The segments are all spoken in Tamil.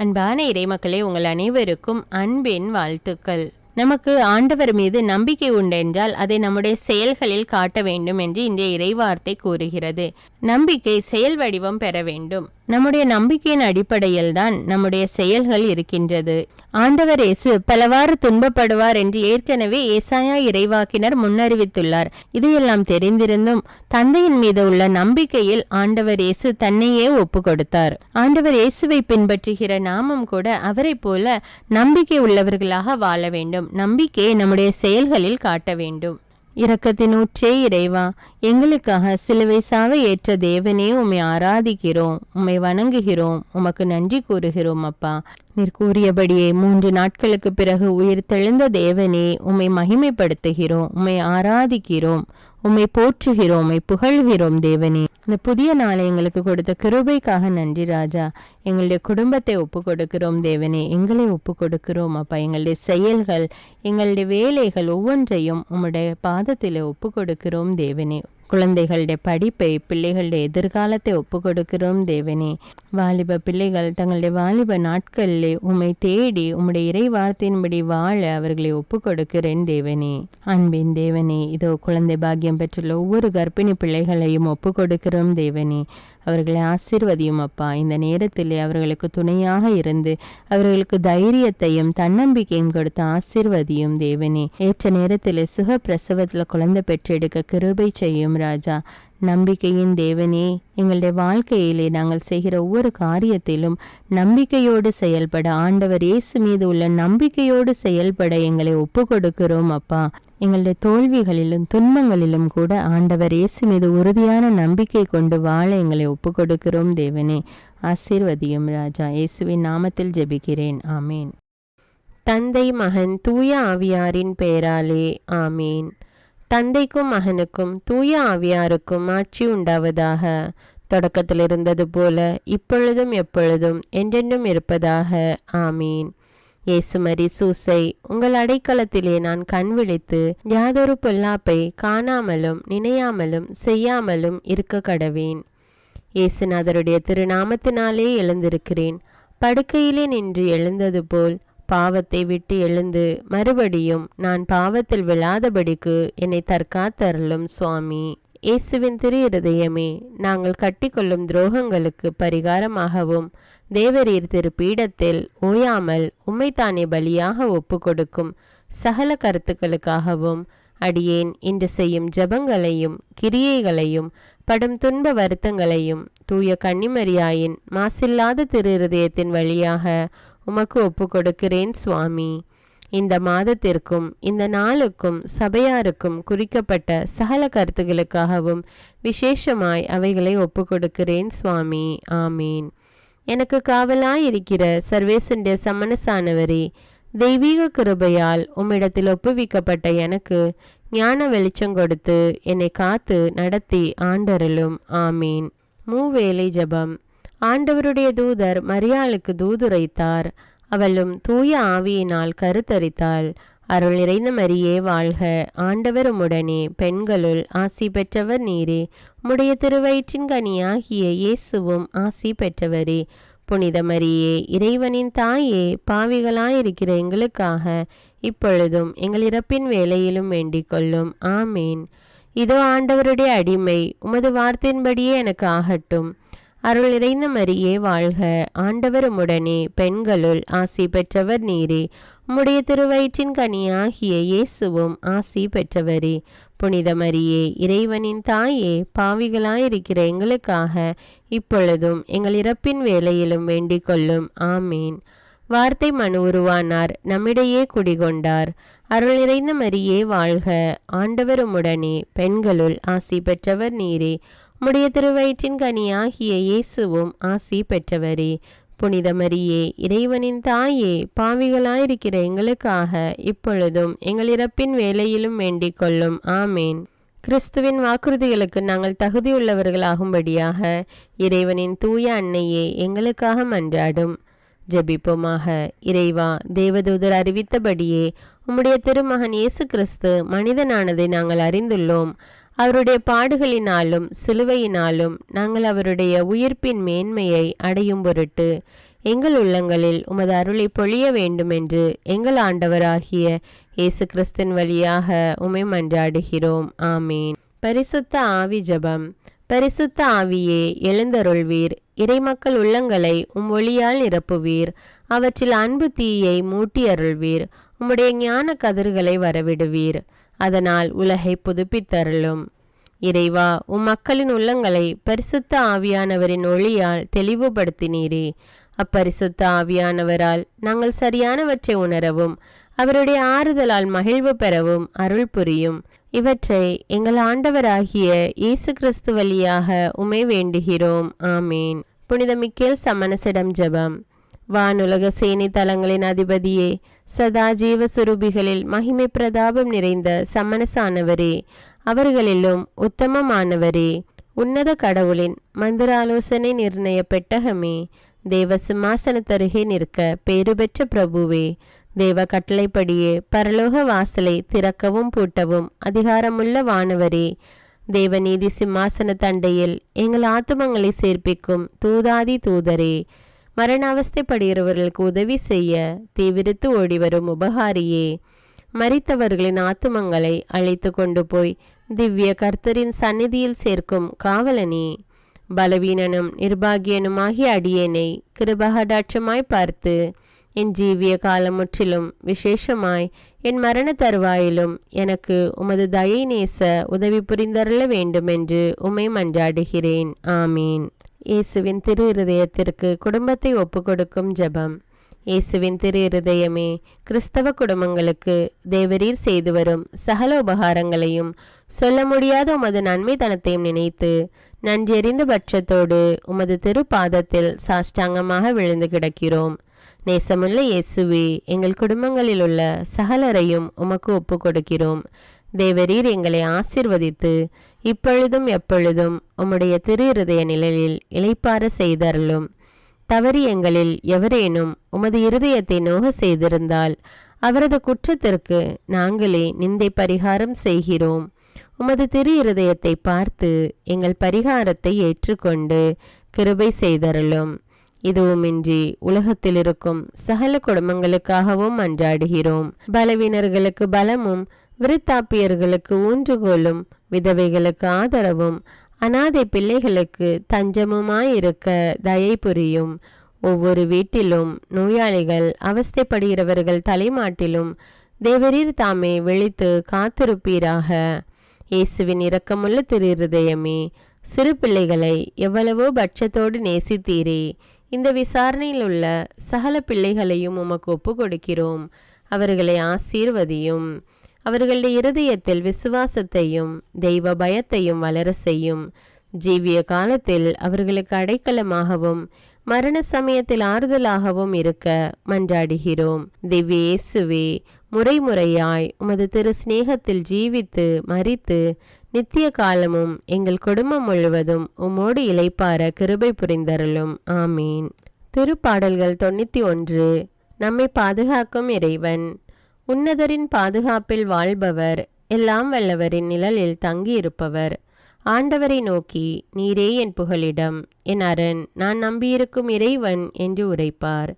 அன்பான இறைமக்களே, உங்கள் அனைவருக்கும் அன்பின் வாழ்த்துக்கள். நமக்கு ஆண்டவர் மீது நம்பிக்கை உண்டென்றால் அதை நம்முடைய செயல்களில் காட்ட வேண்டும் என்று இன்றைய இறைவார்த்தை கூறுகிறது. நம்பிக்கை செயல் வடிவம் பெற வேண்டும். நம்முடைய நம்பிக்கையின் அடிப்படையில் தான் நம்முடைய செயல்கள் இருக்கின்றது. ஆண்டவர் இயேசு பலவாறு துன்பப்படுவார் என்று ஏற்கனவே ஏசாயா இறைவாக்கினர் முன்னறிவித்துள்ளார். இதையெல்லாம் தெரிந்திருந்தும் தந்தையின் மீது உள்ள நம்பிக்கையில் ஆண்டவர் இயேசு தன்னையே ஒப்பு கொடுத்தார். ஆண்டவர் இயேசுவை பின்பற்றுகிற நாமும் கூட அவரை போல நம்பிக்கை உள்ளவர்களாக வாழ வேண்டும். நம்பிக்கையை நம்முடைய செயல்களில் காட்ட வேண்டும். இரக்கத்தின் ஊற்றே இறைவா, எங்களுக்காக சிலுவை சாவை ஏற்ற தேவனே, உம்மை ஆராதிக்கிறோம், உம்மை வணங்குகிறோம், உமக்கு நன்றி கூறுகிறோம். அப்பா, நீர் கூறியபடியே 3 நாட்களுக்கு பிறகு உயிர் தெழுந்த தேவனே, உம்மை மகிமைப்படுத்துகிறோம், உம்மை ஆராதிக்கிறோம், உம்மை போற்றுகிறோம், உம்மை புகழ்கிறோம். தேவனே, இந்த புதிய நாளை எங்களுக்கு கொடுத்த கிருபைக்காக நன்றி ராஜா. எங்களுடைய குடும்பத்தை ஒப்பு கொடுக்கிறோம் தேவனே, எங்களை ஒப்பு கொடுக்கிறோம் அப்பா. எங்களுடைய செயல்கள், எங்களுடைய வேலைகள் ஒவ்வொன்றையும் உம்முடைய பாதத்தில் ஒப்பு கொடுக்கிறோம் தேவனே. குழந்தைகளுடைய படிப்பை, பிள்ளைகளுடைய எதிர்காலத்தை ஒப்பு கொடுக்கிறோம் தேவனே. வாலிப பிள்ளைகள் தங்களுடைய வாலிப நாட்களிலே உம்மை தேடி உம்முடைய இறை வார்த்தையின்படி வாழ அவர்களை ஒப்பு கொடுக்கிறேன் தேவனே. அன்பின் தேவனே, இதோ குழந்தை பாக்கியம் பெற்றுள்ள ஒவ்வொரு கர்ப்பிணி பிள்ளைகளையும் ஒப்பு கொடுக்கிறோம் தேவனே. அவர்களை ஆசீர்வதியும் அப்பா. இந்த நேரத்திலே அவர்களுக்கு துணையாக இருந்து அவர்களுக்கு தைரியத்தையும் தன்னம்பிக்கையும் கொடுத்து ஆசீர்வதியும் தேவனே. ஏற்ற நேரத்திலே சுக பிரசவத்தில் குழந்தை பெற்றெடுக்க கிருபை செய்யும் ராஜா. நம்பிக்கையின் தேவனே, எங்களுடைய வாழ்க்கையிலே நாங்கள் செய்கிற ஒவ்வொரு காரியத்திலும் நம்பிக்கையோடு செயல்பட, ஆண்டவர் இயேசு மீது உள்ள நம்பிக்கையோடு செயல்பட எங்களை ஒப்பு கொடுக்கிறோம் அப்பா. எங்களுடைய தோல்விகளிலும் துன்பங்களிலும் கூட ஆண்டவர் இயேசு மீது உறுதியான நம்பிக்கை கொண்டு வாழ எங்களை ஒப்பு கொடுக்கிறோம் தேவனே. ஆசீர்வதியும் ராஜா. இயேசுவின் நாமத்தில் ஜெபிக்கிறேன், ஆமீன். தந்தை, மகன், தூய ஆவியாரின் பெயராலே ஆமீன். தந்தைக்கும் மகனுக்கும் தூய ஆவியாருக்கும் ஆட்சி உண்டாவதாக. தொடக்கத்தில் இருந்தது போல இப்பொழுதும் எப்பொழுதும் என்றென்றும் இருப்பதாக ஆமீன். இயேசுமரி சூசை, உங்கள் அடைக்கலத்திலே நான் கண் விழித்து யாதொரு பொல்லாப்பை காணாமலும் நினையாமலும் செய்யாமலும் இருக்க கடவேன். இயேசுநாதருடைய திருநாமத்தினாலே எழுந்திருக்கிறேன். படுக்கையிலே நின்று எழுந்தது போல் பாவத்தை விட்டு எழுந்து மறுபடியும் நான் பாவத்தில் விழாதபடிக்கு என்னை தற்காத்தருளும் சுவாமி. இயேசுவின் திரு இருதயமே, நாங்கள் கட்டிக்கொள்ளும் துரோகங்களுக்கு பரிகாரமாகவும் தேவரீர் திரு பீடத்தில் ஓயாமல் உம்மைத்தானே பலியாக ஒப்பு கொடுக்கும் சகல கருத்துக்களுக்காகவும் அடியேன் இன்று செய்யும் ஜபங்களையும் கிரியைகளையும் படும் துன்ப வருத்தங்களையும் தூய கன்னிமரியாயின் மாசில்லாத திரு இருதயத்தின் வழியாக உமக்கு ஒப்பு கொடுக்கிறேன் சுவாமி. இந்த மாதத்திற்கும் இந்த நாளுக்கும் சபையாருக்கும் குறிக்கப்பட்ட சகல கருத்துகளுக்காகவும் விசேஷமாய் அவைகளை ஒப்பு கொடுக்கிறேன் சுவாமி. ஆமீன். எனக்கு காவலாயிருக்கிற சர்வேசுடைய சமனசானவரே, தெய்வீக கிருபையால் உம்மிடத்தில் ஒப்புவிக்கப்பட்ட எனக்கு ஞான வெளிச்சம் கொடுத்து என்னை காத்து நடத்தி ஆண்டருளும். ஆமீன். மூவேளை ஜபம். ஆண்டவருடைய தூதர் மரியாளுக்கு தூதுரைத்தார். அவளும் தூய ஆவியினால் கருத்தரித்தாள். அருள் நிறைந்த மரியே வாழ்க, ஆண்டவர் உம்முடனே, பெண்களுள் ஆசி பெற்றவர் நீரே, உம்முடைய திருவயிற்றின் கனியாகிய இயேசுவும் ஆசி பெற்றவரே. புனித மரியே, இறைவனின் தாயே, பாவிகளாயிருக்கிற எங்களுக்காக இப்பொழுதும் எங்கள் இறப்பின் வேளையிலும் வேண்டிக் கொள்ளும். ஆமீன். இதோ ஆண்டவருடைய அடிமை, உமது வார்த்தையின்படியே எனக்கு ஆகட்டும். அருள் நிறைந்த மரியே வாழ்க, ஆண்டவர் உம்முடனே, பெண்களுள் ஆசி பெற்றவர் நீரே, உம்முடைய திருவயிற்றின் கனியாகிய இயேசுவும் ஆசி பெற்றவரே. புனித மரியே, இறைவனின் தாயே, பாவிகளாயிருக்கிற எங்களுக்காக இப்பொழுதும் எங்கள் இறப்பின் வேளையிலும் வேண்டிக் கொள்ளும். ஆமீன். வார்த்தை மனு உருவானார், நம்மிடையே குடிகொண்டார். அருள் நிறைந்த மரியே வாழ்க, ஆண்டவர் உம்முடனே, பெண்களுள் ஆசி பெற்றவர் நீரே, உம்முடைய திருவயிற்றின் கனியாகிய இயேசுவும் ஆசி பெற்றவரே. புனித மரியே, இறைவனின் தாயே, பாவிகளாயிருக்கிற எங்களுக்காக இப்பொழுதும் எங்கள் இறப்பின் வேளையிலும் வேண்டிக் கொள்ளும். ஆமேன். கிறிஸ்துவின் வாக்குறுதிகளுக்கு நாங்கள் தகுதியுள்ளவர்களாகும்படியாக இறைவனின் தூய அன்னையே எங்களுக்காக மன்றாடும். ஜெபிப்போமாக. இறைவா, தேவதூதர் அறிவித்தபடியே உம்முடைய திருமகன் இயேசு கிறிஸ்து மனிதனானதை நாங்கள் அறிந்துள்ளோம். அவருடைய பாடுகளினாலும் சிலுவையினாலும் நாங்கள் அவருடைய உயிர்ப்பின் மேன்மையை அடையும் பொருட்டு எங்கள் உள்ளங்களில் உமது அருளை பொழிய வேண்டுமென்று எங்கள் ஆண்டவராகிய இயேசு கிறிஸ்தின் வழியாக உம்மை மன்றாடுகிறோம். ஆமீன். பரிசுத்த ஆவி ஜெபம். பரிசுத்த ஆவியே, எழுந்தருள்வீர். இறைமக்கள் உள்ளங்களை ஒளியால் நிரப்புவீர். அவற்றில் அன்பு தீயை மூட்டி அருள்வீர். உம்முடைய ஞான கதிர்களை வரவிடுவீர். அதனால் உலகை புதுப்பித்தருளும். இறைவா, மக்களின் உள்ளங்களை பரிசுத்த ஆவியானவரின் ஒளியால் தெளிவுபடுத்தினீரே. அப்பரிசுத்த ஆவியானவரால் நாங்கள் சரியானவற்றை உணரவும் அவருடைய ஆறுதலால் மகிழ்வு பெறவும் அருள் புரியும். இவற்றை எங்கள் ஆண்டவராகிய இயேசு கிறிஸ்து வழியாக உம்மை வேண்டுகிறோம். ஆமீன். புனித மிக்கேல் சமணசிடம் ஜெபம். வானுலக சேனை தலங்களின் அதிபதியே, சதா ஜீவ சுரூபிகளில் மகிமை பிரதாபம் நிறைந்த சமணசானவரே, அவர்களிலும் உத்தமமானவரே, உன்னத கடவுளின் மந்திர ஆலோசனை நிர்ணய பெட்டகமே, தேவ சிம்மாசனத்தருகே நிற்க பேறு பெற்ற பிரபுவே, தேவ கட்டளைப்படியே பரலோக வாசலை திறக்கவும் பூட்டவும் அதிகாரமுள்ள வானவரே, தேவநீதி சிம்மாசன தண்டையில் எங்கள் ஆத்துமங்களை சேர்ப்பிக்கும் தூதாதி தூதரே, மரண அவஸ்தைப்படுகிறவர்களுக்கு உதவி செய்ய தீவிரித்து ஓடிவரும் உபகாரியே, மரித்தவர்களின் ஆத்துமங்களை அழைத்து கொண்டு போய் திவ்ய கர்த்தரின் சந்நிதியில் சேர்க்கும் காவலனே, பலவீனனும் நிர்பாகியனுமாகிய அடியேனை கிருபகடாட்சமாய் பார்த்து என் ஜீவிய காலம் முற்றிலும் விசேஷமாய் என் மரண தருவாயிலும் எனக்கு உமது தயை நேச உதவி புரிந்தருள வேண்டுமென்று உம்மை மன்றாடுகிறேன். ஆமீன். இயேசுவின் திரு இருதயத்திற்கு குடும்பத்தை ஒப்புக்கொடுக்கும் ஜெபம். இயேசுவின் திரு இருதயமே, கிறிஸ்தவ குடும்பங்களுக்கு தேவரீர் செய்து வரும் சகல உபகாரங்களையும் சொல்ல முடியாத உமது நன்மைத்தனத்தையும் நினைத்து நன்றெறிந்த பட்சத்தோடு உமது திரு பாதத்தில் சாஷ்டாங்கமாக விழுந்து கிடக்கிறோம். நேசமுள்ள இயேசுவே, எங்கள் குடும்பங்களில் உள்ள சகலரையும் உமக்கு ஒப்பு கொடுக்கிறோம். தேவரீர் எங்களை ஆசிர்வதித்து இப்பொழுதும் எப்பொழுதும் உம்முடைய திரு இருதய நிழலில் இளைப்பார செய்தருளும். தவறி எங்களில் எவரேனும் உமது இருதயத்தை நோக செய்திருந்தால் அவரது குற்றத்திற்கு நாங்களே நிந்தை பரிகாரம் செய்கிறோம். உமது திரு இருதயத்தை பார்த்து எங்கள் பரிகாரத்தை ஏற்றுக்கொண்டு கிருபை செய்தருளும். இதுவுமின்றி உலகத்தில் இருக்கும் சகல குடும்பங்களுக்காகவும் மன்றாடுகிறோம். பலவீனர்களுக்கு பலமும், விருத்தாப்பியர்களுக்கு ஊன்றுகோலும், விதவைகளுக்கு ஆதரவும், அனாதை பிள்ளைகளுக்கு தஞ்சமுமாயிருக்க தயை புரியும். ஒவ்வொரு வீட்டிலும் நோயாளிகள் அவஸ்தைப்படுகிறவர்கள் தலைமாட்டிலும் தேவரீர் தாமே விழித்து காத்திருப்பீராக. இயேசுவின் இரக்கமுள்ள திரு இருதயமே, சிறு பிள்ளைகளை எவ்வளவோ பட்சத்தோடு நேசித்தீரே. இந்த விசாரணையில் உள்ள சகல பிள்ளைகளையும் உமக்கு ஒப்பு கொடுக்கிறோம். அவர்களை ஆசீர்வதியும். அவர்களுடைய இருதயத்தில் விசுவாசத்தையும் தெய்வ பயத்தையும் வளர செய்யும். ஜீவிய காலத்தில் அவர்களுக்கு அடைக்கலமாகவும் மரண சமயத்தில் ஆறுதலாகவும் இருக்க மன்றாடுகிறோம். திவ்ய இயேசுவே, முறைமுறையாய் உமது திரு சிநேகத்தில் ஜீவித்து மரித்து நித்திய காலமும் எங்கள் குடும்பம் முழுவதும் உம்மோடு இளைப்பார கிருபை புரிந்தருளும். ஆமீன். திருப்பாடல்கள் 91. நம்மை பாதுகாக்கும் இறைவன். உன்னதரின் பாதுகாப்பில் வாழ்பவர், எல்லாம் வல்லவரின் நிழலில் தங்கியிருப்பவர். ஆண்டவரை நோக்கி, நீரே என் புகலிடம், என் அரண், நான் நம்பியிருக்கும் இறைவன் என்று உரைப்பார்.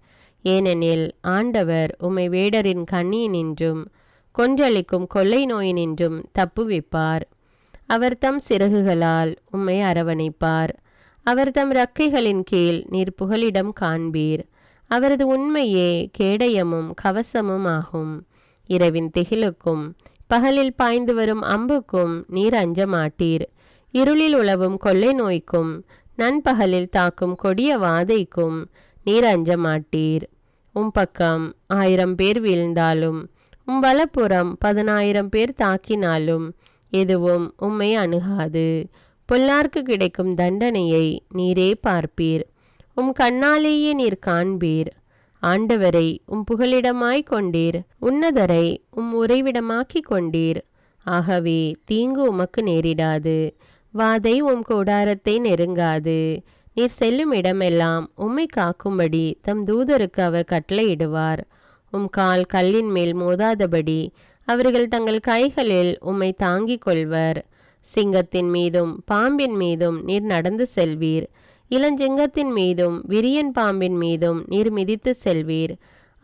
ஏனெனில் ஆண்டவர் உம்மை வேடரின் கண்ணியினின்றும் கொன்றளிக்கும் கொள்ளை நோயினின்றும் தப்புவிப்பார். அவர் தம் சிறகுகளால் உம்மை அரவணைப்பார். அவர் தம் இறக்கைகளின் கீழ் நீர் புகலிடம் காண்பீர். அவரது உண்மையே கேடயமும் கவசமும் ஆகும். இரவின் திகிலுக்கும் பகலில் பாய்ந்து வரும் அம்புக்கும் நீர் அஞ்ச மாட்டீர். இருளில் உலவும் கொள்ளை நோய்க்கும் நண்பகலில் தாக்கும் கொடிய வாதைக்கும் நீர் அஞ்ச மாட்டீர். பக்கம் 1000 பேர் வீழ்ந்தாலும் வலப்புறம் 10,000 பேர் தாக்கினாலும் எதுவும் உம்மை அணுகாது. பொல்லார்க்கு கிடைக்கும் தண்டனையை நீரே பார்ப்பீர். கண்ணாலேயே நீர் காண்பீர். ஆண்டவரை புகலிடமாய் கொண்டீர். உன்னதரை உறைவிடமாக்கி கொண்டீர். ஆகவே தீங்கு உமக்கு நேரிடாது. வாதை கூடாரத்தை நெருங்காது. நீர் செல்லும் இடமெல்லாம் உம்மை காக்கும்படி தம் தூதருக்கு அவர் கட்டளையிடுவார். கால் கல்லின் மேல் மோதாதபடி அவர்கள் தங்கள் கைகளில் உம்மை தாங்கிக் கொள்வர். சிங்கத்தின் மீதும் பாம்பின் மீதும் நீர் நடந்து செல்வீர். இளஞ்சிங்கத்தின் மீதும் விரியன் பாம்பின் மீதும் நீர் மிதித்து செல்வீர்.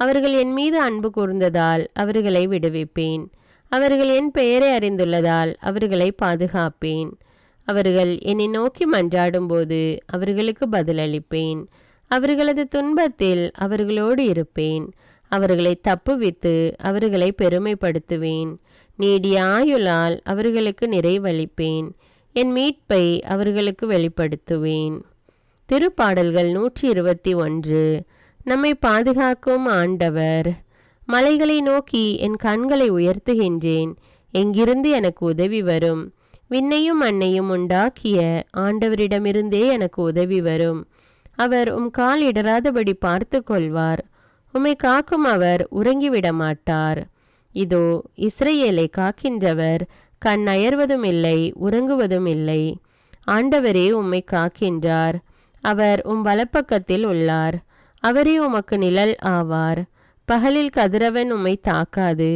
அவர்கள் என் மீது அன்பு கூர்ந்ததால் அவர்களை விடுவிப்பேன். அவர்கள் என் பெயரை அறிந்துள்ளதால் அவர்களை பாதுகாப்பேன். அவர்கள் என்னை நோக்கி மன்றாடும்போது அவர்களுக்கு பதிலளிப்பேன். அவர்களது துன்பத்தில் அவர்களோடு இருப்பேன். அவர்களை தப்புவித்து அவர்களை பெருமைப்படுத்துவேன். நீடிய ஆயுளால் அவர்களுக்கு நிறைவளிப்பேன். என் மீட்பை அவர்களுக்கு வெளிப்படுத்துவேன். திருப்பாடல்கள் 121. நம்மை பாதுகாக்கும் ஆண்டவர். மலைகளை நோக்கி என் கண்களை உயர்த்துகின்றேன். எங்கிருந்து எனக்கு உதவி வரும்? விண்ணையும் மண்ணையும் உண்டாக்கிய ஆண்டவரிடமிருந்தே எனக்கு உதவி வரும். அவர் கால் இடராதபடி பார்த்து கொள்வார். உம்மை காக்கும் அவர் உறங்கிவிட மாட்டார். இதோ இஸ்ரவேலை காக்கின்றவர் கண் அயர்வதும் இல்லை, உறங்குவதும் இல்லை. ஆண்டவரே உம்மை காக்கின்றார். அவர் வலப்பக்கத்தில் உள்ளார். அவரே உமக்கு நிழல் ஆவார். பகலில் கதிரவன் உம்மை தாக்காது,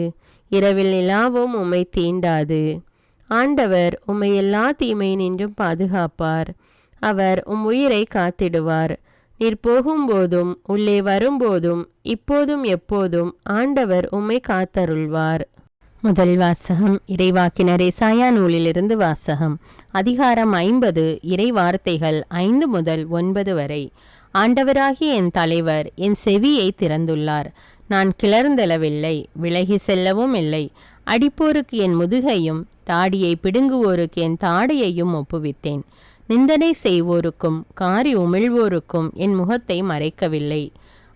இரவில் நிலாவும் உம்மை தீண்டாது. ஆண்டவர் உம்மை எல்லா தீமையினின்றும் பாதுகாப்பார். அவர் உயிரை காத்திடுவார். நீர் போகும்போதும் உள்ளே வரும்போதும் இப்போதும் எப்போதும் ஆண்டவர் உம்மை காத்தருள்வார். முதல் வாசகம் இறைவாக்கினர் எசாயா நூலிலிருந்து வாசகம். அதிகாரம் 50. இறை வார்த்தைகள் 5 முதல் 9 வரை. ஆண்டவராகிய என் தலைவர் என் செவியை திறந்துள்ளார். நான் கிளர்ந்தெழவில்லை, விலகி செல்லவும் இல்லை. அடிப்போருக்கு என் முதுகையும் தாடியை பிடுங்குவோருக்கு என் தாடையையும் ஒப்புவித்தேன். நிந்தனை செய்வோருக்கும் காரி உமிழ்வோருக்கும் என் முகத்தை மறைக்கவில்லை.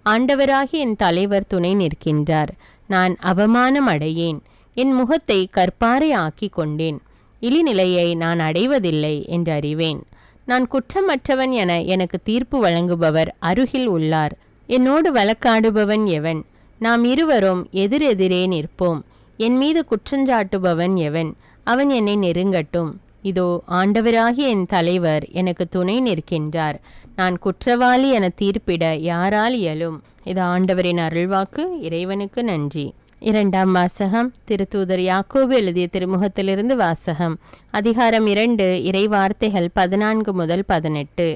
ஆண்டவராகிய என் தலைவர் துணை நிற்கின்றார். நான் அவமானம் அடையேன். என் முகத்தை கற்பாறை ஆக்கி கொண்டேன். இழிநிலையை நான் அடைவதில்லை என்று அறிவேன். நான் குற்றமற்றவன் என எனக்கு தீர்ப்பு வழங்குபவர் அருகில் உள்ளார். என்னோடு வழக்காடுபவன் எவன்? நாம் இருவரும் எதிரெதிரே நிற்போம். என் மீது குற்றஞ்சாட்டுபவன் எவன்? அவன் என்னை நெருங்கட்டும். இதோ ஆண்டவராகிய என் தலைவர் எனக்கு துணை நிற்கின்றார். நான் குற்றவாளி என தீர்ப்பிட யாரால் இயலும்? இது ஆண்டவரின் அருள்வாக்கு. இறைவனுக்கு நன்றி. இரண்டாம் வாசகம் திருத்தூதர் யாக்கோபு எழுதிய திருமுகத்திலிருந்து வாசகம். அதிகாரம் 2. இறை வார்த்தைகள் 14 முதல் 18.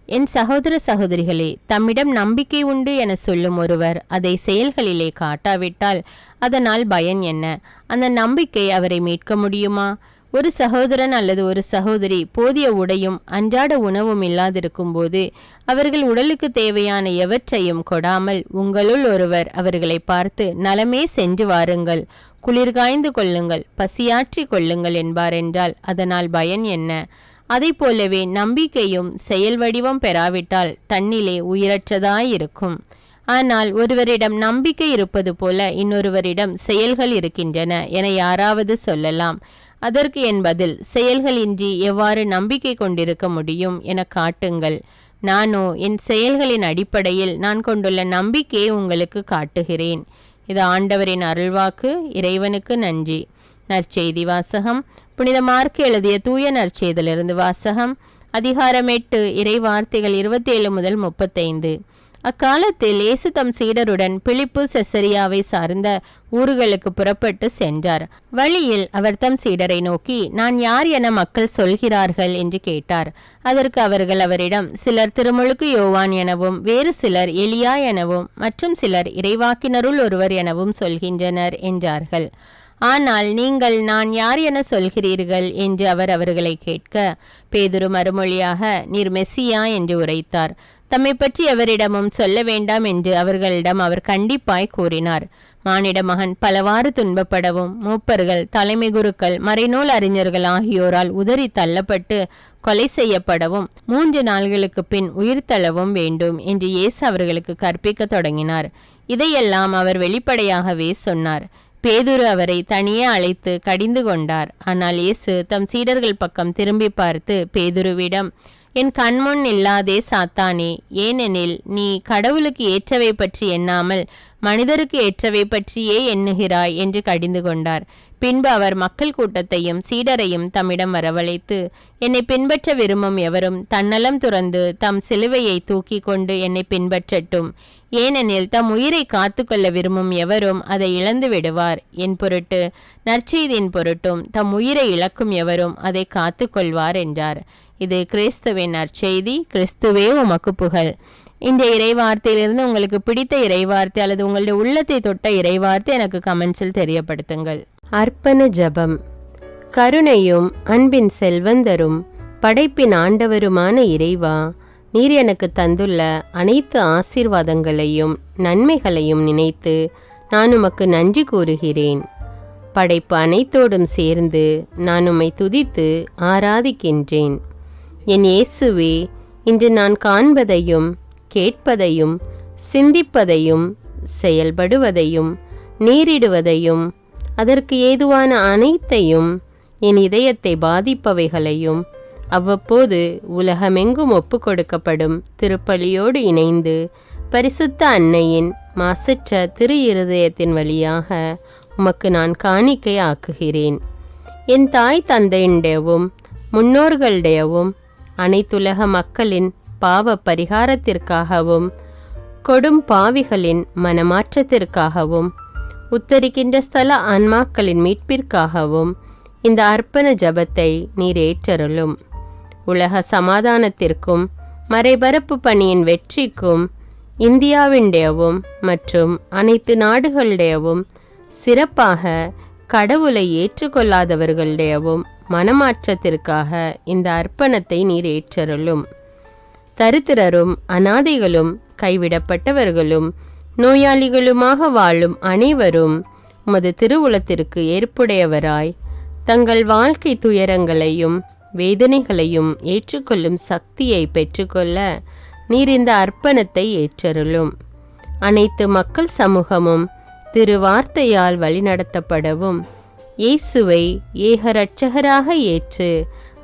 என் சகோதர சகோதரிகளே, தம்மிடம் நம்பிக்கை உண்டு என சொல்லும் ஒருவர் அதை செயல்களிலே காட்டாவிட்டால் அதனால் பயன் என்ன? அந்த நம்பிக்கை அவரை மீட்க முடியுமா? ஒரு சகோதரன் அல்லது ஒரு சகோதரி போதிய உடையும் அன்றாட உணவும் இல்லாதிருக்கும் போது அவர்கள் உடலுக்கு தேவையான எவற்றையும் கொடாமல் உங்களுள் ஒருவர் அவர்களை பார்த்து நலமே சென்று வாருங்கள், குளிர்காய்ந்து கொள்ளுங்கள், பசியாற்றி கொள்ளுங்கள் என்பார் என்றால் அதனால் பயன் என்ன? அதை போலவே நம்பிக்கையும் செயல் வடிவம் பெறாவிட்டால் தன்னிலே உயிரற்றதாயிருக்கும். ஆனால் ஒருவரிடம் நம்பிக்கை இருப்பது போல இன்னொருவரிடம் செயல்கள் இருக்கின்றன என யாராவது சொல்லலாம். அதற்கு என் பதில், செயல்களின்றி எவ்வாறு நம்பிக்கை கொண்டிருக்க முடியும் என காட்டுங்கள். நானோ என் செயல்களின் அடிப்படையில் நான் கொண்டுள்ள நம்பிக்கையை உங்களுக்கு காட்டுகிறேன். இது ஆண்டவரின் அருள்வாக்கு. இறைவனுக்கு நன்றி. நற்செய்தி வாசகம். புனித மார்க்கு எழுதிய தூய நற்செய்தியிலிருந்து வாசகம். அதிகாரம் 8. இறை வார்த்தைகள் 27 முதல் 35. அக்காலத்தில் இயேசு தம் சீடருடன் பிலிப்பு செசரியாவை சார்ந்த ஊர்களுக்கு புறப்பட்டு சென்றார். வழியில் அவர் தம் சீடரை நோக்கி, நான் யார் என மக்கள் சொல்கிறார்கள் என்று கேட்டார். அதற்கு அவர்கள் அவரிடம், சிலர் திருமுழுக்கு யோவான் எனவும், வேறு சிலர் எலியா எனவும், மற்றும் சிலர் இறைவாக்கினருள் ஒருவர் எனவும் சொல்கின்றனர் என்றார்கள். ஆனால் நீங்கள் நான் யார் என சொல்கிறீர்கள் என்று அவர் அவர்களை கேட்க, பேதுரு மறுமொழியாக, நீர் மெஸ்ஸியா என்று உரைத்தார். தம்மை பற்றி எவரிடமும் சொல்ல வேண்டாம் என்று அவர்களிடம் அவர் கண்டிப்பாய் கூறினார். மானிட மகன் பலவாறு துன்பப்படவும் மூப்பர்கள், தலைமை குருக்கள், மறைநூல் அறிஞர்கள் ஆகியோரால் உதறி தள்ளப்பட்டு கொலை செய்யப்படவும் 3 நாள்களுக்கு பின் உயிர் தள்ளவும் வேண்டும் என்று இயேசு அவர்களுக்கு கற்பிக்க தொடங்கினார். இதையெல்லாம் அவர் வெளிப்படையாகவே சொன்னார். பேதுரு அவரை தனியே அழைத்து கடிந்து கொண்டார். ஆனால் இயேசு தம் சீடர்கள் பக்கம் திரும்பி பார்த்து பேதுருவிடம், என் கண்முன் இல்லாதே சாத்தானே, ஏனெனில் நீ கடவுளுக்கு ஏற்றவை பற்றி எண்ணாமல் மனிதருக்கு ஏற்றவை பற்றியே எண்ணுகிறாய் என்று கடிந்து கொண்டார். பின்பு அவர் மக்கள் கூட்டத்தையும் சீடரையும் தம்மிடம் வரவழைத்து, என்னை பின்பற்ற விரும்பும் எவரும் தன்னலம் துறந்து தம் சிலுவையை தூக்கி கொண்டு என்னை பின்பற்றட்டும். ஏனெனில் தம் உயிரை காத்து கொள்ள விரும்பும் எவரும் அதை இழந்து விடுவார். என் பொருட்டு நற்செய்தியின் பொருட்டும் தம் உயிரை இழக்கும் எவரும் அதை காத்து கொள்வார் என்றார். இது கிறிஸ்துவின் நற்செய்தி. கிறிஸ்துவே உமக்கு புகழ். இந்த இறைவார்த்தையிலிருந்து உங்களுக்கு பிடித்த இறைவார்த்தை அல்லது உங்களுடைய உள்ளத்தை தொட்ட இறைவார்த்தை எனக்கு கமெண்ட்ஸில் தெரியப்படுத்துங்கள். அர்ப்பண ஜெபம். கருணையும் அன்பின் செல்வந்தரும் படைப்பின் ஆண்டவருமான இறைவா, நீர் எனக்கு தந்துள்ள அனைத்து ஆசீர்வாதங்களையும் நன்மைகளையும் நினைத்து நான் உமக்கு நன்றி கூறுகிறேன். படைப்பு அனைத்தோடும் சேர்ந்து நான் உம்மை துதித்து ஆராதிக்கின்றேன். என் இயேசுவே, இன்று நான் காண்பதையும் கேட்பதையும் சிந்திப்பதையும் செயல்படுவதையும் நேரிடுவதையும் அதற்கு ஏதுவான அனைத்தையும் என் இதயத்தை பாதிப்பவைகளையும் அவ்வப்போது உலகமெங்கும் ஒப்பு கொடுக்கப்படும் திருப்பலியோடு இணைந்து பரிசுத்த அன்னையின் மாசற்ற திரு இருதயத்தின் வழியாக உமக்கு நான் காணிக்கை ஆக்குகிறேன். என் தாய் தந்தையுடையவும் முன்னோர்களுடையவும் அனைத்துலக மக்களின் பாவ பரிகாரத்திற்காகவும் கொடும் பாவிகளின் மனமாற்றத்திற்காகவும் உத்தரிக்கின்ற ஸ்தல ஆன்மாக்களின் மீட்பிற்காகவும் இந்த அர்ப்பண ஜபத்தை நீர் ஏற்றருளும். உலக சமாதானத்திற்கும் மறைபரப்பு பணியின் வெற்றிக்கும் இந்தியாவினுடையவும் மற்றும் அனைத்து நாடுகளுடையவும் சிறப்பாக கடவுளை ஏற்றுக்கொள்ளாதவர்களுடையவும் மனமாற்றத்திற்காக இந்த அர்ப்பணத்தை நீர் ஏற்றருளும். தரித்திரரும் அனாதைகளும் கைவிடப்பட்டவர்களும் நோயாளிகளுமாக வாழும் அனைவரும் உமது திருவுளத்திற்கு ஏற்புடையவராய் தங்கள் வாழ்க்கை துயரங்களையும் வேதனைகளையும் ஏற்றுக்கொள்ளும் சக்தியை பெற்றுக்கொள்ள நீர் இந்த அர்ப்பணத்தை ஏற்றருளும். அனைத்து மக்கள் சமூகமும் திருவார்த்தையால் வழிநடத்தப்படவும் இயேசுவை ஏக இரட்சகராக ஏற்று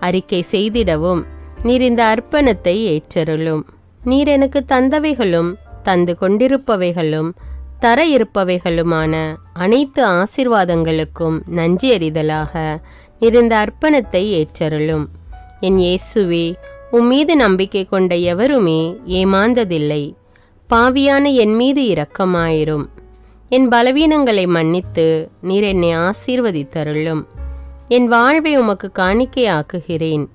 அறிக்கை செய்திடவும் நீர் இந்த அர்ப்பணத்தை ஏற்றருளும். நீர் எனக்கு தந்தவைகளும் தந்து கொண்டிருப்பவைகளும் தர இருப்பவைகளுமான அனைத்து ஆசீர்வாதங்களுக்கும் நன்றி அறிதலாக நீர் இந்த அர்ப்பணத்தை ஏற்றருளும். என் இயேசுவே, உம்மீது நம்பிக்கை கொண்ட எவருமே ஏமாந்ததில்லை. பாவியான என் மீது இரக்கமாயிரும். என் பலவீனங்களை மன்னித்து நீர் என்னை ஆசீர்வதித்தருளும். என் வாழ்வை உமக்கு காணிக்கையாக்குகிறேன்.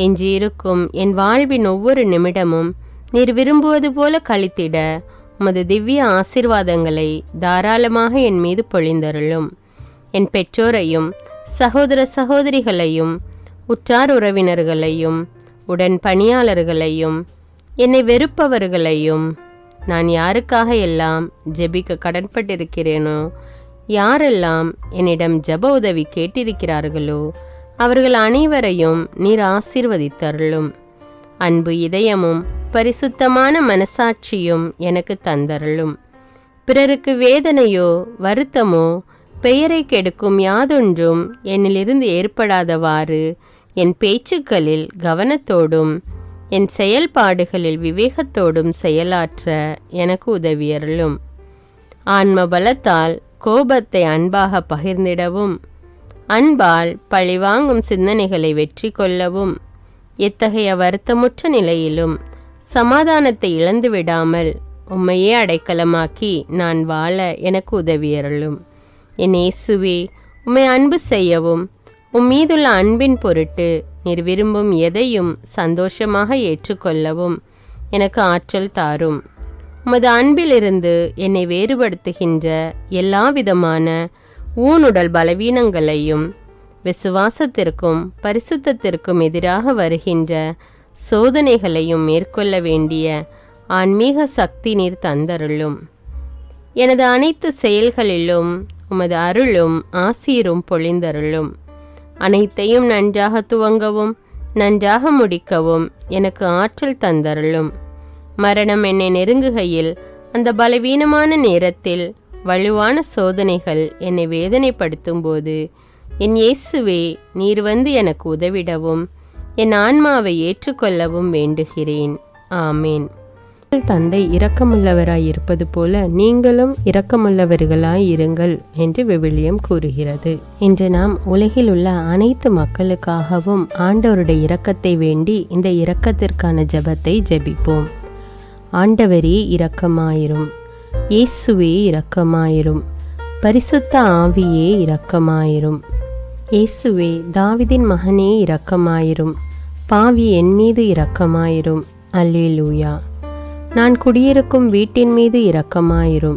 எஞ்சியிருக்கும் என் வாழ்வின் ஒவ்வொரு நிமிடமும் நீர் விரும்புவது போல கழித்திட உமது திவ்ய ஆசீர்வாதங்களை தாராளமாக என் மீது பொழிந்தருளும். என் பெற்றோரையும் சகோதர சகோதரிகளையும் உற்றார் உறவினர்களையும் உடன் பணியாளர்களையும் என்னை வெறுப்பவர்களையும் நான் யாருக்காக எல்லாம் ஜெபிக்க கடன்பட்டிருக்கிறேனோ, யாரெல்லாம் என்னிடம் ஜெப உதவி கேட்டிருக்கிறார்களோ அவர்கள் அனைவரையும் நீர் ஆசீர்வதித்தருளும். அன்பு இதயமும் பரிசுத்தமான மனசாட்சியும் எனக்கு தந்தருளும். பிறருக்கு வேதனையோ வருத்தமோ பெயரை கெடுக்கும் யாதொன்றும் என்னிலிருந்து ஏற்படாதவாறு என் பேச்சுக்களில் கவனத்தோடும் என் செயல்பாடுகளில் விவேகத்தோடும் செயலாற்ற எனக்கு உதவியருளும். ஆன்ம பலத்தால் கோபத்தை அன்பாக பகிர்ந்திடவும் அன்பால் பழிவாங்கும் சிந்தனைகளை வெற்றி கொள்ளவும் எத்தகைய வருத்தமுற்ற நிலையிலும் சமாதானத்தை இழந்து விடாமல் உம்மையே அடைக்கலமாக்கி நான் வாழ எனக்கு உதவியருளும். என் இயேசுவே, உம்மை அன்பு செய்யவும் உம்மீதுள்ள அன்பின் பொருட்டு நீர் விரும்பும் எதையும் சந்தோஷமாக ஏற்றுக்கொள்ளவும் எனக்கு ஆற்றல் தாரும். உமது அன்பிலிருந்து என்னை வேறுபடுத்துகின்ற எல்லா விதமான ஊனுடல் பலவீனங்களையும் விசுவாசத்திற்கும் பரிசுத்தத்திற்கும் எதிராக வருகின்ற சோதனைகளையும் மேற்கொள்ள வேண்டிய ஆன்மீக சக்தி நீர் தந்தருளும். எனது அனைத்து செயல்களிலும் உமது அருளும் ஆசீரும் பொழிந்தருளும். அனைத்தையும் நன்றாக துவங்கவும் நன்றாக முடிக்கவும் எனக்கு ஆற்றல் தந்தருளும். மரணம் என்னை நெருங்குகையில் அந்த பலவீனமான நேரத்தில் வலுவான சோதனைகள் என்னை வேதனைப்படுத்தும் போது என் இயேசுவே, நீர் வந்து எனக்கு உதவிடவும் என் ஆன்மாவை ஏற்றுக்கொள்ளவும் வேண்டுகிறேன். ஆமேன். தந்தை இரக்கமுள்ளவராய் இருப்பது போல நீங்களும் இரக்கமுள்ளவர்களாய் இருங்கள் என்று விவிலியம் கூறுகிறது. இன்று நாம் உலகில் உள்ள அனைத்து மக்களுக்காகவும் ஆண்டவருடைய இரக்கத்தை வேண்டி இந்த இரக்கத்திற்கான ஜெபத்தை ஜெபிப்போம். ஆண்டவரே இரக்கமாயிரும். இயேசுவே இரக்கமாயிரும். பரிசுத்த ஆவியே இரக்கமாயிரும். இயேசுவே, தாவீதின் மகனே இரக்கமாயிரும். பாவி என் மீது இரக்கமாயிரும். அல்லேலூயா. நான் குடியிருக்கும் வீட்டின் மீது இரக்கமாயிரும்.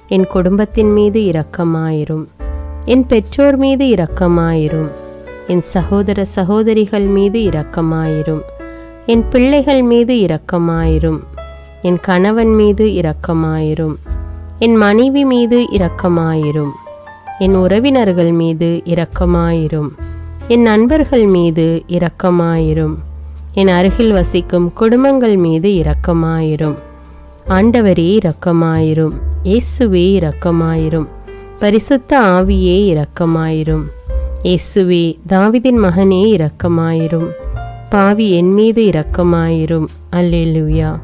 என் குடும்பத்தின் மீது இரக்கமாயிரும். என் பெற்றோர் மீது இரக்கமாயிரும். என் சகோதர சகோதரிகள் மீது இரக்கமாயிரும். என் பிள்ளைகள் மீது இரக்கமாயிரும். என் கணவன் மீது இரக்கமாயிரும். என் மனைவி மீது இரக்கமாயிரும். என் உறவினர்கள் மீது இரக்கமாயிரும். என் நண்பர்கள் மீது இரக்கமாயிரும். என் அருகில் வசிக்கும் குடும்பங்கள் மீது இரக்கமாயிரும். ஆண்டவரே இரக்கமாயிரும். இயேசுவே இரக்கமாயிரும். பரிசுத்த ஆவியே இரக்கமாயிரும். இயேசுவே தாவீதின் மகனே இரக்கமாயிரும். பாவி என் மீது இரக்கமாயிரும். அல்லேலூயா.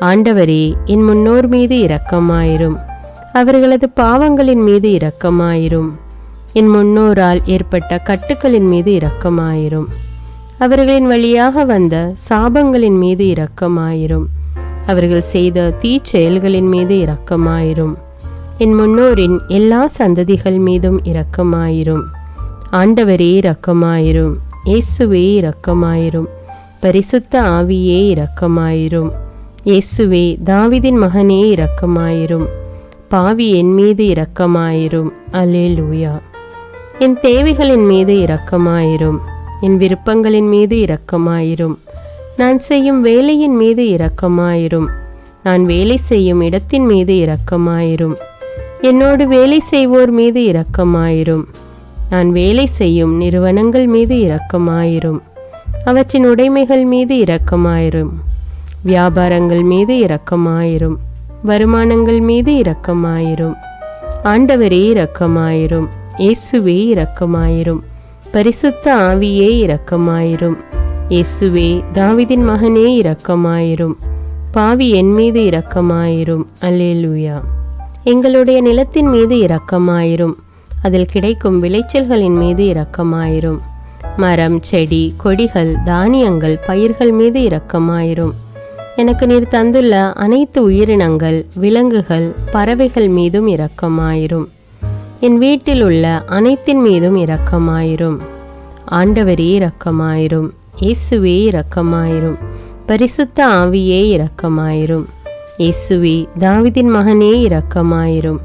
ஆண்டவரே என் முன்னோர் மீது இரக்கமாயிரும். அவர்களது பாவங்களின் மீது இரக்கமாயிரும். என் முன்னோரால் ஏற்பட்ட கட்டுக்களின் மீது இரக்கமாயிரும். அவர்களின் வழியாக வந்த சாபங்களின் மீது இரக்கமாயிரும். அவர்கள் செய்த தீச்செயல்களின் மீது இரக்கமாயிரும். என் முன்னோரின் எல்லா சந்ததிகள் மீதும் இரக்கமாயிரும். ஆண்டவரே இரக்கமாயிரும். இயேசுவே இரக்கமாயிரும். பரிசுத்த ஆவியே இரக்கமாயிரும். இயேசுவே தாவீதின் மகனே இரக்கமாயிரும். பாவி என் மீது இரக்கமாயிரும். அல்லேலூயா. என் தேவைகளின் மீது இரக்கமாயிரும். என் விருப்பங்களின் மீது இரக்கமாயிரும். நான் செய்யும் வேலையின் மீது இரக்கமாயிரும். நான் வேலை செய்யும் இடத்தின் மீது இரக்கமாயிரும். என்னோடு வேலை செய்வோர் மீது இரக்கமாயிரும். நான் வேலை செய்யும் நிறுவனங்கள் மீது இரக்கமாயிரும். அவற்றின் உடைமைகள் மீது இரக்கமாயிரும். வியாபாரங்கள் மீது இரக்கமாயிரும். வருமானங்கள் மீது இரக்கமாயிரும். ஆண்டவரே இரக்கமாயிரும். இயேசுவே இரக்கமாயிரும். பரிசுத்த ஆவியே இரக்கமாயிரும். இயேசுவே தாவீதின் மகனே இரக்கமாயிரும். பாவி என் மீது இரக்கமாயிரும். அல்லேலூயா. எங்களுடைய நிலத்தின் மீது இரக்கமாயிரும். அதில் கிடைக்கும் விளைச்சல்களின் மீது இரக்கமாயிரும். மரம், செடி, கொடிகள், தானியங்கள், பயிர்கள் மீது இரக்கமாயிரும். எனக்கு நீர் தந்துள்ள அனைத்து உயிரினங்கள், விலங்குகள், பறவைகள் மீதும் இரக்கமாயிரும். என் வீட்டில் உள்ள அனைத்தின் மீதும் இரக்கமாயிரும். ஆண்டவரே இரக்கமாயிரும். இயேசுவே இரக்கமாயிரும். பரிசுத்த ஆவியே இரக்கமாயிரும். இயேசுவே தாவீதின் மகனே இரக்கமாயிரும்.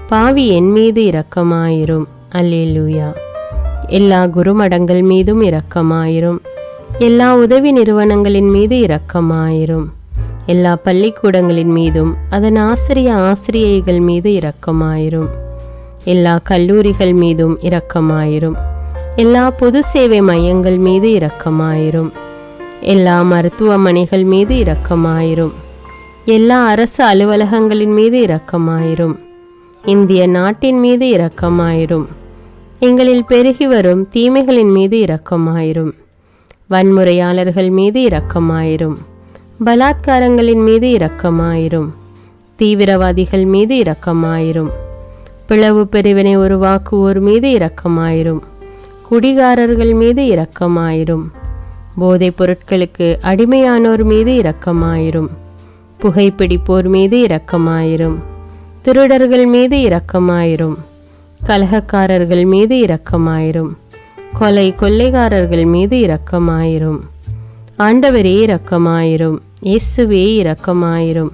பாவி என் மீது இரக்கமாயிரும். அல்லேலூயா. எல்லா குருமடங்கள் மீதும் இரக்கமாயிரும். எல்லா உதவி நிறுவனங்களின் மீது இரக்கமாயிரும். எல்லா பள்ளிக்கூடங்களின் மீதும் அதன் ஆசிரியைகள் மீது இரக்கமாயிரும். எல்லா கல்லூரிகள் மீதும் இரக்கமாயிரும். எல்லா பொது சேவை மையங்கள் மீது இரக்கமாயிரும். எல்லா மருத்துவமனைகள் மீது இரக்கமாயிரும். எல்லா அரசு அலுவலகங்களின் மீது இரக்கமாயிரும். இந்திய நாட்டின் மீது இரக்கமாயிரும். எங்களில் பெருகி வரும் தீமைகளின் மீது இரக்கமாயிரும். வன்முறையாளர்கள் மீது இரக்கமாயிரும். பலாத்காரங்களின் மீது இரக்கமாயிரும். தீவிரவாதிகள் மீது இரக்கமாயிரும். பிளவு பிரிவினை உருவாக்குவோர் மீது இரக்கமாயிரும். குடிகாரர்கள் மீது இரக்கமாயிரும். போதைப் பொருட்களுக்கு அடிமையானோர் மீது இரக்கமாயிரும். புகைப்பிடிப்போர் மீது இரக்கமாயிரும். திருடர்கள் மீது இரக்கமாயிரும். கலகக்காரர்கள் மீது இரக்கமாயிரும். கொள்ளைக்காரர்கள் மீது இரக்கமாயிரும். ஆண்டவரே இரக்கமாயிரும். இயேசுவே இரக்கமாயிரும்.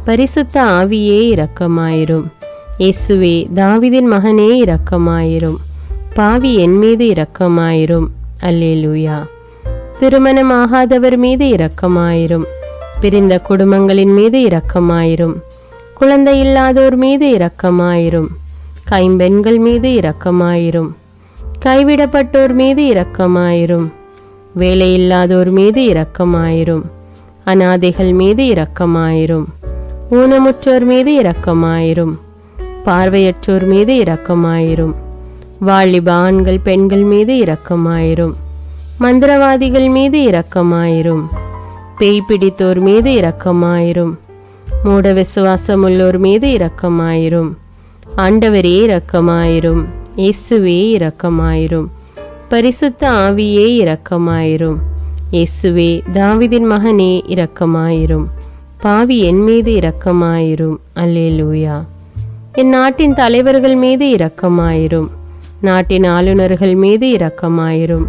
பரிசுத்த ஆவியே இரக்கமாயிரும். இயேசுவே தாவீதின் மகனே இரக்கமாயிரும். பாவி என் மீது இரக்கமாயிரும். அல்லேலூயா. திருமணமாகாதவர் மீது இரக்கமாயிரும். பிரிந்த குடும்பங்களின் மீது இரக்கமாயிரும். குழந்தை இல்லாதோர் மீது இரக்கமாயிரும். கைம்பெண்கள் மீது இரக்கமாயிரும். கைவிடப்பட்டோர் மீது இரக்கமாயிரும். வேலையில்லாதோர் மீது இரக்கமாயிரும். அநாதைகள் மீது இரக்கமாயிரும். ஊனமுற்றோர் மீது இரக்கமாயிரும். பார்வையற்றோர் மீது இரக்கமாயிரும். வாலிப ஆண்கள் பெண்கள் மீது இரக்கமாயிரும். மந்திரவாதிகள் மீது இரக்கமாயிரும். பேய் பிடித்தோர் மீது இரக்கமாயிரும். மூட விசுவாசமுள்ளோர் மீது இரக்கமாயிரும். ஆண்டவரே இரக்கமாயிரும். இயேசுவே இரக்கமாயிரும். பரிசுத்த ஆவியே இரக்கமாயிரும். இயேசுவே தாவீதின் மகனே இரக்கமாயிரும். பாவி என் மீது இரக்கமாயிரும். அல்லேலூயா. என் நாட்டின் தலைவர்கள் மீது இரக்கமாயிரும். நாட்டின் ஆளுநர்கள் மீது இரக்கமாயிரும்.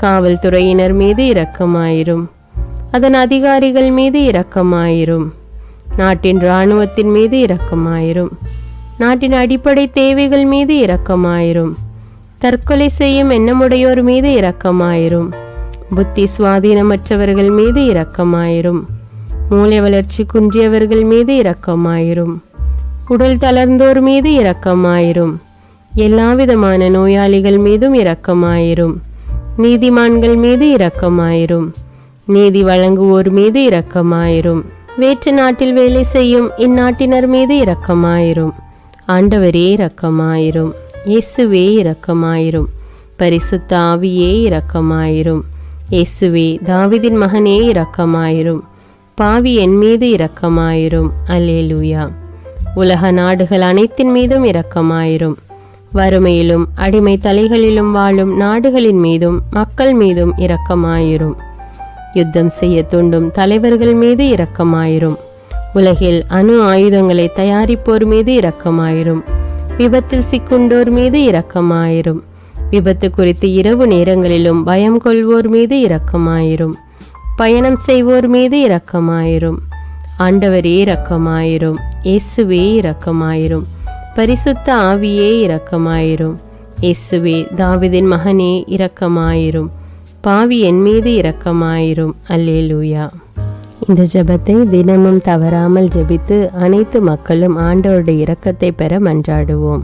காவல்துறையினர் மீது இரக்கமாயிரும். அதன் அதிகாரிகள் மீது இரக்கமாயிரும். நாட்டின் இராணுவத்தின் மீது இரக்கமாயிரும். நாட்டின் அடிப்படை தேவைகள் மீது இரக்கமாயிரும். தற்கொலை செய்யும் எண்ணமுடையோர் மீது இரக்கமாயிரும். புத்தி சுவாதீனமற்றவர்கள் மீது இரக்கமாயிரும். மூளை வளர்ச்சி குன்றியவர்கள் மீது இரக்கமாயிரும். உடல் தளர்ந்தோர் மீது இரக்கமாயிரும். எல்லாவிதமான நோயாளிகள் மீதும் இரக்கமாயிரும். நீதிமான்கள் மீது இரக்கமாயிரும். நீதி வழங்குவோர் மீது இரக்கமாயிரும். வேற்று நாட்டில் வேலை செய்யும் இந்நாட்டினர் மீது இரக்கமாயிரும். ஆண்டவரே இரக்கமாயிரும். இயேசுவே இரக்கமாயிரும். பரிசுத்த ஆவியே இரக்கமாயிரும். இயேசுவே தாவீதின் மகனே இரக்கமாயிரும். பாவி என் மீது இரக்கமாயிரும். அல்லேலூயா. உலக நாடுகள் அனைத்தின் மீதும் இரக்கமாயிரும். வறுமையிலும் அடிமை தலைகளிலும் வாழும் நாடுகளின் மீதும் மக்கள் மீதும் இரக்கமாயிரும். யுத்தம் செய்ய தூண்டும் தலைவர்கள் மீது இரக்கமாயிரும். உலகில் அணு ஆயுதங்களை தயாரிப்போர் மீது இரக்கமாயிரும். விபத்தில் சிக்குண்டோர் மீது இரக்கமாயிரும். விபத்து குறித்து இரவு நேரங்களிலும் பயம் கொள்வோர் மீது இரக்கமாயிரும். பயணம் செய்வோர் மீது இரக்கமாயிரும். ஆண்டவரே இரக்கமாயிரும். இயேசுவே இரக்கமாயிரும். பரிசுத்த ஆவியே இரக்கமாயிரும். இயேசுவே தாவீதின் மகனே இரக்கமாயிரும். பாவி என் மீது இரக்கமாயிரும். அல்லேலூயா. இந்த ஜெபத்தை தினமும் தவறாமல் ஜெபித்து அனைத்து மக்களும் ஆண்டவருடைய இரக்கத்தை பெற மன்றாடுவோம்.